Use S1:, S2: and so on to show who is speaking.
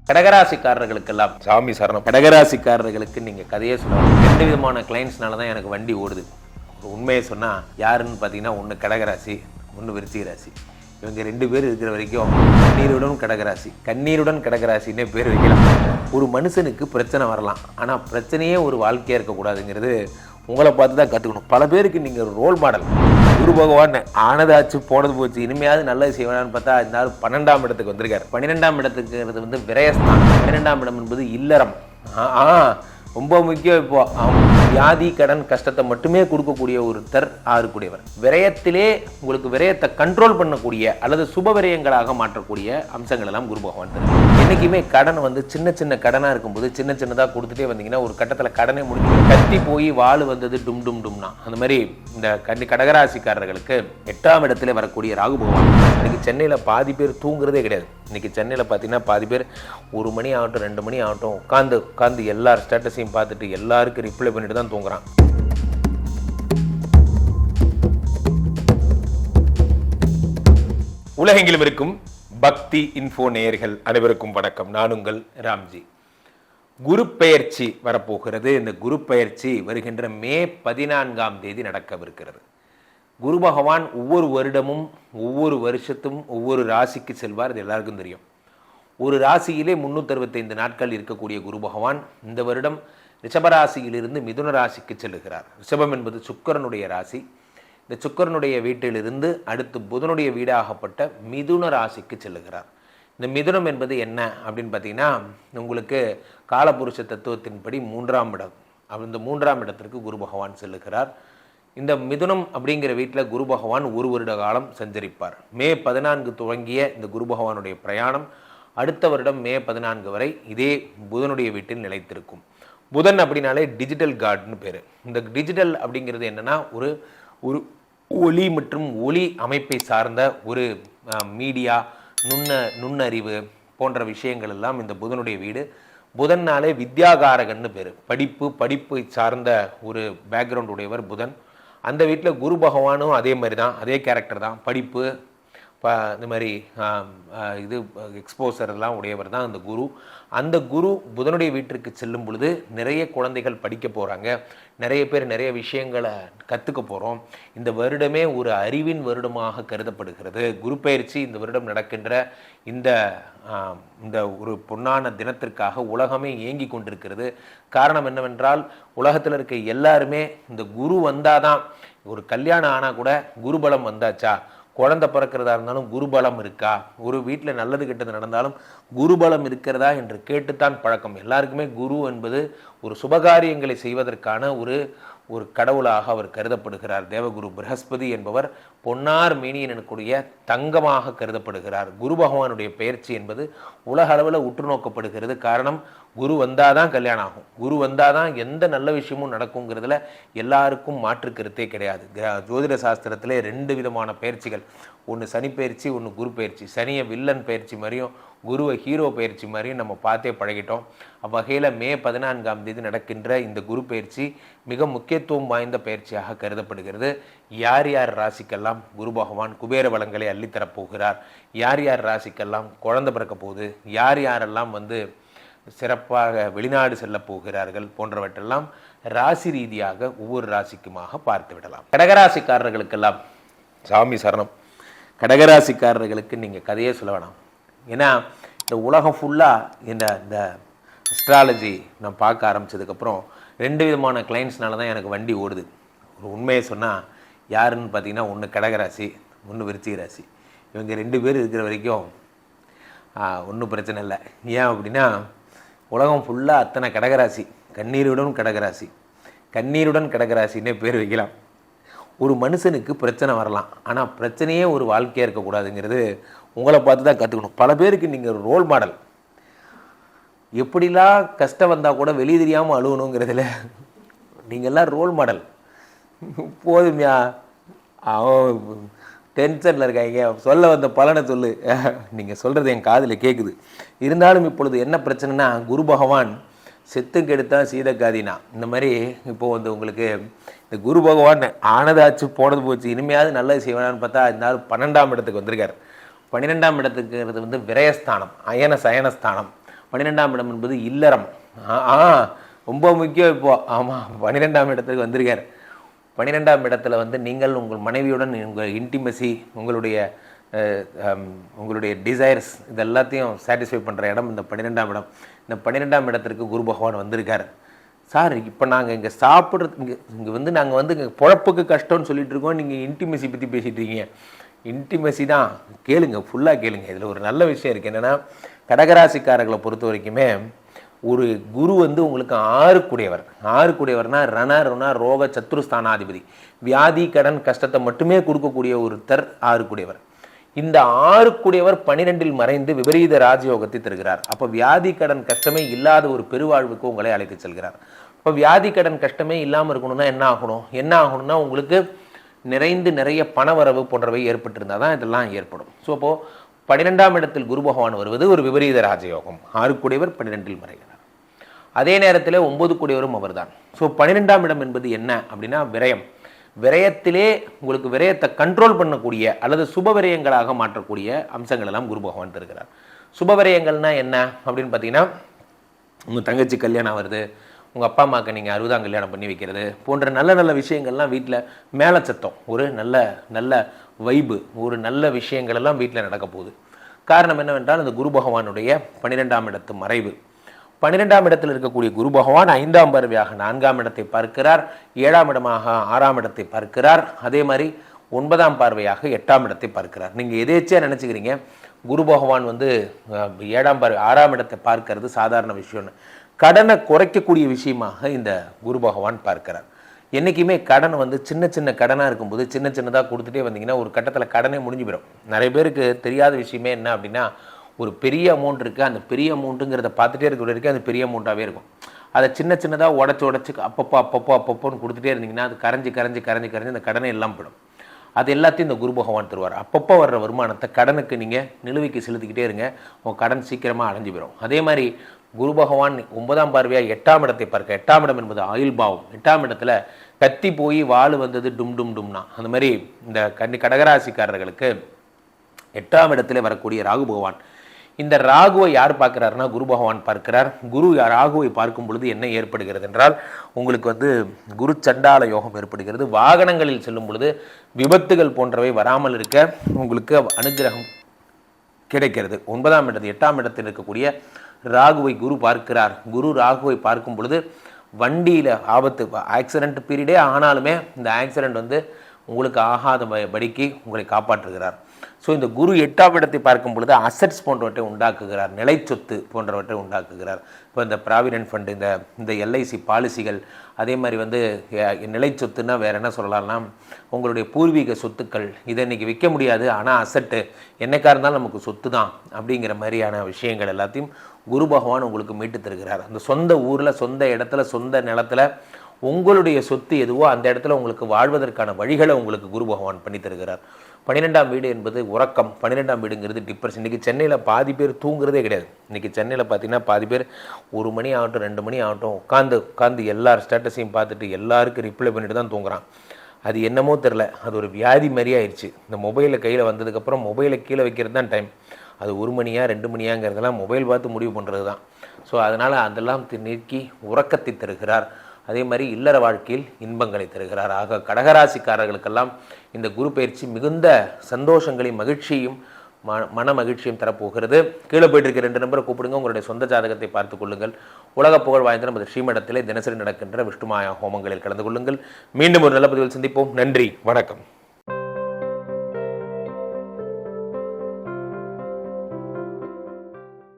S1: கடகராசிக்காரர்களுக்கெல்லாம் சாமி சரணம். கடகராசிக்காரர்களுக்கு நீங்கள் கதையே சொல்லலாம். 2 விதமான கிளைண்ட்ஸ்னால தான் எனக்கு வண்டி ஓடுது. ஒரு உண்மையை சொன்னால் யாருன்னு பார்த்தீங்கன்னா, ஒன்று கடகராசி, ஒன்று விருச்சிக ராசி. இவங்க 2 பேர் இருக்கிற வரைக்கும் கண்ணீருடன் கடகராசி, கண்ணீருடன் கடகராசின்னே பேர் வைக்கலாம். ஒரு மனுஷனுக்கு பிரச்சனை வரலாம், ஆனால் பிரச்சனையே ஒரு வாழ்க்கையாக இருக்கக்கூடாதுங்கிறது உங்களை பார்த்து தான் கற்றுக்கணும். பல பேருக்கு நீங்கள் ஒரு ரோல் மாடல். குரு பகவான் ஆனதாச்சு போனது போச்சு, இனிமையாவது நல்லது செய்வானான்னு பார்த்தா இந்த நாள் 12ஆம் இடத்துக்கு வந்திருக்காரு. 12ஆம் இடத்துக்குங்கிறது வந்து விரயஸ்தானம். 12ஆம் இடம் என்பது இல்லறம். ரொம்ப முக்கியம். இப்போ வியாதி, கடன், கஷ்டத்தை மட்டுமே கொடுக்கக்கூடிய ஒருத்தர் ஆறுக்கூடியவர். விரயத்திலே உங்களுக்கு விரயத்தை கண்ட்ரோல் பண்ணக்கூடிய அல்லது சுப விரயங்களாக மாற்றக்கூடிய அம்சங்கள் எல்லாம் குரு பகவான் தரும். என்னைக்குமே கடன் வந்து சின்ன சின்ன கடனாக இருக்கும்போது சின்ன சின்னதாக கொடுத்துட்டே வந்தீங்கன்னா ஒரு கட்டத்தில் கடனே முடிஞ்சு கத்தி போய் வாழ் வந்தது டும் டும் டும்னா. அந்த மாதிரி இந்த கடகராசிக்காரர்களுக்கு 8ஆம் இடத்துல வரக்கூடிய ராகு பகவான். இன்னைக்கு சென்னையில் பாதி பேர் தூங்குறதே கிடையாது. இன்னைக்கு சென்னையில் பார்த்தீங்கன்னா பாதி பேர் 1 மணி ஆகட்டும் 2 மணி ஆகட்டும் உட்காந்து எல்லார் ஸ்டேட்டஸையும் பார்த்துட்டு எல்லாருக்கும் ரிப்ளை பண்ணிட்டு தான் தூங்குறான். உலகெங்கிலும் இருக்கும் பக்தி இன்ஃபோ நேயர்கள் அனைவருக்கும் வணக்கம். நான் உங்கள் ராம்ஜி. குரு பெயர்ச்சி வரப்போகிறது. இந்த குரு பெயர்ச்சி வருகின்ற மே 14ஆம் தேதி நடக்கவிருக்கிறது. குரு பகவான் ஒவ்வொரு வருடமும் ஒவ்வொரு வருஷத்தும் ஒவ்வொரு ராசிக்கு செல்வார். இது எல்லாருக்கும் தெரியும். ஒரு ராசியிலே 365 நாட்கள் இருக்கக்கூடிய குரு பகவான் இந்த வருடம் ரிஷபராசியிலிருந்து மிதுன ராசிக்கு செல்லுகிறார். ரிஷபம் என்பது சுக்கிரனுடைய ராசி. இந்த சுக்கிரனுடைய வீட்டிலிருந்து அடுத்து புதனுடைய வீடாகப்பட்ட மிதுன ராசிக்கு செல்லுகிறார். இந்த மிதுனம் என்பது என்ன அப்படின்னு பார்த்தீங்கன்னா, உங்களுக்கு காலபுருஷ தத்துவத்தின்படி 3ஆம் இடம். இந்த 3ஆம் இடத்திற்கு குரு பகவான் செல்லுகிறார். இந்த மிதுனம் அப்படிங்கிற வீட்டில் குரு பகவான் 1 வருட காலம் சஞ்சரிப்பார். மே 14 துவங்கிய இந்த குரு பகவானுடைய பிரயாணம் அடுத்த வருடம் மே 14 வரை இதே புதனுடைய வீட்டில் நிலைத்திருக்கும். புதன் அப்படின்னாலே டிஜிட்டல் கார்டுன்னு பேர். இந்த டிஜிட்டல் அப்படிங்கிறது என்னன்னா, ஒரு ஒளி மற்றும் ஒளி அமைப்பை சார்ந்த ஒரு மீடியா, நுண்ணறிவு போன்ற விஷயங்கள் எல்லாம் இந்த புதனுடைய வீடு. புதன்னாலே வித்யாகாரகன்னு பேர். படிப்பை சார்ந்த ஒரு பேக்ரவுண்ட் உடையவர் புதன். அந்த வீட்டில் குரு பகவானும் அதே மாதிரி தான், அதே கேரக்டர் தான். படிப்பு இந்த மாதிரி எக்ஸ்போசர் எல்லாம் உடையவர் தான் அந்த குரு. அந்த குரு புதனுடைய வீட்டிற்கு செல்லும் பொழுது நிறைய குழந்தைகள் படிக்க போகிறாங்க. நிறைய பேர் நிறைய விஷயங்களை கற்றுக்க போகிறோம். இந்த வருடமே ஒரு அறிவின் வருடமாக கருதப்படுகிறது. குரு பயிற்சி இந்த வருடம் நடக்கின்ற இந்த ஒரு பொன்னான தினத்திற்காக உலகமே இயங்கி கொண்டிருக்கிறது. காரணம் என்னவென்றால், உலகத்தில் இருக்க எல்லாருமே இந்த குரு வந்தாதான், ஒரு கல்யாணம் ஆனால் கூட குருபலம் வந்தாச்சா, குழந்தை பிறக்கிறதா இருந்தாலும் குருபலம் இருக்கா, ஒரு வீட்டில் நல்லது கெட்டது நடந்தாலும் குருபலம் இருக்கிறதா என்று கேட்டுத்தான் பழக்கம். எல்லாருக்குமே குரு என்பது ஒரு சுபகாரியங்களை செய்வதற்கான ஒரு கடவுளாக அவர் கருதப்படுகிறார். தேவகுரு பிரகஸ்பதி என்பவர் பொன்னார் மேனியனுடைய தங்கமாக கருதப்படுகிறார். குரு பகவானுடைய பெயர்ச்சி என்பது உலக அளவில் உற்று நோக்கப்படுகிறது. காரணம், குரு வந்தாதான் கல்யாணம் ஆகும், குரு வந்தாதான் எந்த நல்ல விஷயமும் நடக்குங்கிறதுல எல்லாருக்கும் மாற்று கருத்தே கிடையாது. ஜோதிட சாஸ்திரத்திலே 2 விதமான பயிற்சிகள், ஒன்று சனி பயிற்சி, ஒன்று குரு பயிற்சி. சனியை வில்லன் பயிற்சி மாதிரியும் குருவை ஹீரோ பயிற்சி மாதிரியும் நம்ம பார்த்தே பழகிட்டோம். அவ்வகையில் மே 14ஆம் தேதி நடக்கின்ற இந்த குரு பயிற்சி மிக முக்கியத்துவம் வாய்ந்த பயிற்சியாக கருதப்படுகிறது. யார் யார் ராசிக்கெல்லாம் குரு பகவான் குபேர வளங்களை அள்ளித்தரப்போகிறார், யார் யார் ராசிக்கெல்லாம் குழந்தை பிறக்க போகுது, யார் யாரெல்லாம் சிறப்பாக வெளிநாடு செல்ல போகிறார்கள் போன்றவற்றெல்லாம் ராசி ரீதியாக ஒவ்வொரு ராசிக்குமாக பார்த்து விடலாம். கடகராசிக்காரர்களுக்கெல்லாம் சாமி சரணம். கடகராசிக்காரர்களுக்கு நீங்கள் கதையே சொல்ல வேணாம். ஏன்னா இந்த உலகம் ஃபுல்லாக இந்த அஸ்ட்ராலஜி நான் பார்க்க ஆரம்பித்ததுக்கப்புறம் 2 விதமான கிளைண்ட்ஸ்னால தான் எனக்கு வண்டி ஓடுது. ஒரு உண்மையை சொன்னால் யாருன்னு பார்த்தீங்கன்னா, ஒன்று கடகராசி, ஒன்று விருச்சிக ராசி. இவங்க 2 பேர் இருக்கிற வரைக்கும் ஒன்றும் பிரச்சனை இல்லை. ஏன் அப்படின்னா, உலகம் ஃபுல்லாக அத்தனை கடகராசி, கண்ணீருடன் கடகராசி, கண்ணீருடன் கடகராசின்னே பேர் வைக்கலாம். ஒரு மனுஷனுக்கு பிரச்சனை வரலாம், ஆனால் பிரச்சனையே ஒரு வாழ்க்கையாக இருக்கக்கூடாதுங்கிறது உங்களை பார்த்து தான் கற்றுக்கணும். பல பேருக்கு நீங்கள் ஒரு ரோல் மாடல். எப்படிலாம் கஷ்டம் வந்தால் கூட வெளியே தெரியாமல் அழுகணுங்கிறதுல நீங்கள்லாம் ரோல் மாடல். போதுமையா, டென்ஷனில் இருக்காங்க, சொல்ல வந்த பலனை சொல்லு. நீங்கள் சொல்கிறது என் காதில் கேட்குது. இருந்தாலும் இப்பொழுது என்ன பிரச்சனைனா, குரு பகவான் செத்து கெடுத்தான் சீதக்காதினா. இந்த மாதிரி இப்போது உங்களுக்கு இந்த குரு பகவான் ஆனதாச்சு போனது போச்சு, இனிமையாவது நல்லது செய்வானான்னு பார்த்தா இந்த நாள் 12ஆம் இடத்துக்கு வந்திருக்கார். 12ஆம் இடத்துக்குங்கிறது விரயஸ்தானம், அயன சயனஸ்தானம். 12ஆம் இடம் என்பது இல்லறம். ரொம்ப முக்கியம் இப்போ. ஆமாம், 12ஆம் இடத்துக்கு வந்திருக்கார். 12ஆம் இடத்துல வந்து நீங்கள் உங்கள் மனைவியுடன் உங்கள் இன்டிமசி, உங்களுடைய டிசைர்ஸ் இது எல்லாத்தையும் சாட்டிஸ்ஃபை பண்ணுற இடம் இந்த 12ஆம் இடம். இந்த 12ஆம் இடத்திற்கு குரு பகவான் வந்திருக்கார். சார் இப்போ நாங்கள் இங்கே சாப்பிட்றது இங்கே வந்து நாங்கள் வந்து இங்கே பொழப்புக்கு கஷ்டம்னு சொல்லிட்டு இருக்கோம், நீங்கள் இன்டிமெசி பற்றி பேசிகிட்டு இருக்கீங்க. இன்டிமெசி தான், கேளுங்க, ஃபுல்லாக கேளுங்க. இதில் ஒரு நல்ல விஷயம் இருக்குது. என்னென்னா, கடகராசிக்காரர்களை பொறுத்த வரைக்குமே ஒரு குரு வந்து உங்களுக்கு 6 கூடியவர். 6 கூடியவர்னா ரண ருண ரோக சத்துருஸ்தானாதிபதி, வியாதி கடன் கஷ்டத்தை மட்டுமே கொடுக்கக்கூடிய ஒருத்தர் 6 கூடியவர். இந்த 6 கூடியவர் 12இல் மறைந்து விபரீத ராஜயோகத்தை தருகிறார். அப்போ வியாதி கடன் கஷ்டமே இல்லாத ஒரு பெருவாழ்வுக்கு உங்களை அழைத்து செல்கிறார். இப்போ வியாதி கடன் கஷ்டமே இல்லாமல் இருக்கணும்னா என்ன ஆகணும்னா உங்களுக்கு நிறைய பணவரவு போன்றவை ஏற்பட்டிருந்தால் தான் இதெல்லாம் ஏற்படும். ஸோ அப்போது 12ஆம் இடத்தில் குரு பகவான் வருவது ஒரு விபரீத ராஜயோகம். 6 கூடியவர் 12இல் மறைகிறார். அதே நேரத்தில் 9 கூடியவரும் அவர் தான். ஸோ 12ஆம் இடம் என்பது என்ன அப்படின்னா விரயம். விரயத்திலே உங்களுக்கு விரயத்தை கண்ட்ரோல் பண்ணக்கூடிய அல்லது சுபவிரயங்களாக மாற்றக்கூடிய அம்சங்கள் எல்லாம் குரு பகவான் தருகிறார். சுபவிரயங்கள்னா என்ன அப்படின்னு பார்த்தீங்கன்னா, உங்கள் தங்கச்சி கல்யாணம் வருது, உங்கள் அப்பா அம்மாவுக்கு நீங்கள் 60ஆம் கல்யாணம் பண்ணி வைக்கிறது போன்ற நல்ல விஷயங்கள்லாம் வீட்டில் மேலே சத்தம், ஒரு நல்ல வைபு, ஒரு நல்ல விஷயங்கள் எல்லாம் வீட்டில் நடக்க போகுது. காரணம் என்னவென்றால் இந்த குரு பகவானுடைய 12ஆம் இடத்து மறைவு. 12ஆம் இடத்தில் இருக்கக்கூடிய குரு பகவான் 5ஆம் பார்வையாக 4ஆம் இடத்தை பார்க்கிறார், 7ஆம் இடமாக 6ஆம் இடத்தை பார்க்கிறார், அதே மாதிரி 9ஆம் பார்வையாக 8ஆம் இடத்தை பார்க்கிறார். நீங்கள் எதேச்சியாக நினச்சிக்கிறீங்க குரு பகவான் வந்து 7ஆம் பார்வை 6ஆம் இடத்தை பார்க்கறது சாதாரண விஷயம்னு. கடனை குறைக்கக்கூடிய விஷயமாக இந்த குரு பகவான் பார்க்கிறார். என்றைக்குமே கடன் வந்து சின்ன கடனாக இருக்கும்போது சின்னதாக கொடுத்துட்டே வந்தீங்கன்னா ஒரு கட்டத்தில் கடனே முடிஞ்சு போயிடும். நிறைய பேருக்கு தெரியாத விஷயமே என்ன அப்படின்னா, ஒரு பெரிய அமௌண்ட் இருக்குது, அந்த பெரிய அமௌண்ட்டுங்கிறத பார்த்துட்டே இருக்க அந்த பெரிய அமௌண்ட்டாகவே இருக்கும். அதை சின்னதாக உடச்சி அப்பப்போன்னு கொடுத்துட்டே இருந்தீங்கன்னா அது கரைஞ்சி அந்த கடனை எல்லாம் போயிடும். அது எல்லாத்தையும் இந்த குரு பகவான் தருவார். அப்பப்போ வர்ற வருமானத்தை கடனுக்கு நீங்கள் நிலுவைக்கு செலுத்திக்கிட்டே இருங்க, உங்கள் கடன் சீக்கிரமாக அடைஞ்சு போயிடும். அதே மாதிரி குரு பகவான் 9ஆம் பார்வையாக 8ஆம் இடத்தை பார்க்க. 8ஆம் இடம் என்பது ஆயுள் பாவம். 8ஆம் இடத்துல கத்தி போய் வாள் வந்தது டும்னா அந்த மாதிரி இந்த கடகராசிக்காரர்களுக்கு 8ஆம் இடத்துல வரக்கூடிய ராகு பகவான். இந்த ராகுவை யார் பார்க்கிறாருன்னா குரு பகவான் பார்க்கிறார். குரு ராகுவை பார்க்கும் பொழுது என்ன ஏற்படுகிறது என்றால், உங்களுக்கு வந்து குரு சண்டால யோகம் ஏற்படுகிறது. வாகனங்களில் செல்லும் பொழுது விபத்துகள் போன்றவை வராமல் இருக்க உங்களுக்கு அனுகிரகம் கிடைக்கிறது. 9ஆம் இடத்தில் 8ஆம் இடத்தில் இருக்கக்கூடிய ராகுவை குரு பார்க்கிறார். குரு ராகுவை பார்க்கும் பொழுது வண்டியில் ஆபத்து, ஆக்சிடென்ட் பீரியடே ஆனாலுமே இந்த ஆக்சிடென்ட் வந்து உங்களுக்கு ஆகாத படிக்கு உங்களை காப்பாற்றுகிறார். ஸோ இந்த குரு 8ஆம் இடத்தை பார்க்கும் பொழுது அசட்ஸ் போன்றவற்றை உண்டாக்குகிறார், நிலைச்சொத்து போன்றவற்றை உண்டாக்குகிறார். இப்போ இந்த ப்ராவிடென்ட் ஃபண்டு, இந்த எல்ஐசி பாலிசிகள், அதே மாதிரி வந்து நிலைச்சொத்துன்னா வேறு என்ன சொல்லலாம்னா உங்களுடைய பூர்வீக சொத்துக்கள், இதை இன்றைக்கி விற்க முடியாது ஆனால் அசட்டு என்னைக்காக இருந்தாலும் நமக்கு சொத்து தான் அப்படிங்கிற மாதிரியான விஷயங்கள் எல்லாத்தையும் குரு பகவான் உங்களுக்கு மீட்டு தருகிறார். அந்த சொந்த ஊரில், சொந்த இடத்துல, சொந்த நிலத்தில் உங்களுடைய சொத்து எதுவோ அந்த இடத்துல உங்களுக்கு வாழ்வதற்கான வழிகளை உங்களுக்கு குரு பகவான் பண்ணி தருகிறார். 12ஆம் வீடு என்பது உறக்கம். 12ஆம் வீடுங்கிறது டிப்ரெஷன். இன்றைக்கி சென்னையில் பாதி பேர் தூங்குறதே கிடையாது. இன்றைக்கி சென்னையில் பார்த்தீங்கன்னா பாதி பேர் 1 மணி ஆகட்டும் 2 மணி ஆகட்டும் உட்காந்து எல்லார் ஸ்டேட்டஸையும் பார்த்துட்டு எல்லாருக்கும் ரிப்ளை பண்ணிட்டு தான் தூங்குறான். அது என்னமோ தெரில, அது ஒரு வியாதி மாதிரி ஆயிடுச்சு. இந்த மொபைலில் கையில் வந்ததுக்கப்புறம் மொபைலை கீழே வைக்கிறது தான் டைம். அது 1 மணியா 2 மணியாங்கிறதெல்லாம் மொபைல் பார்த்து முடிவு பண்ணுறது தான். ஸோ அதனால் அதெல்லாம் நீக்கி உறக்கத்தை தருகிறார். அதே மாதிரி இல்லற வாழ்க்கையில் இன்பங்களை தருகிறார். ஆக கடகராசிக்காரர்களுக்கெல்லாம் இந்த குரு பயிற்சி மிகுந்த சந்தோஷங்களையும் மகிழ்ச்சியும் மன மகிழ்ச்சியும் தரப்போகிறது. கீழே போயிட்டு இருக்க 2 நம்பரை கூப்பிடுங்க, உங்களுடைய சொந்த ஜாதகத்தை பார்த்துக் கொள்ளுங்கள். உலக புகழ் வாய்ந்த நமது ஸ்ரீமடத்திலே தினசரி நடக்கின்ற விஷ்ணுமாயா ஹோமங்களில் கலந்து கொள்ளுங்கள். மீண்டும் ஒரு நல்ல பதிவில் சந்திப்போம். நன்றி, வணக்கம்.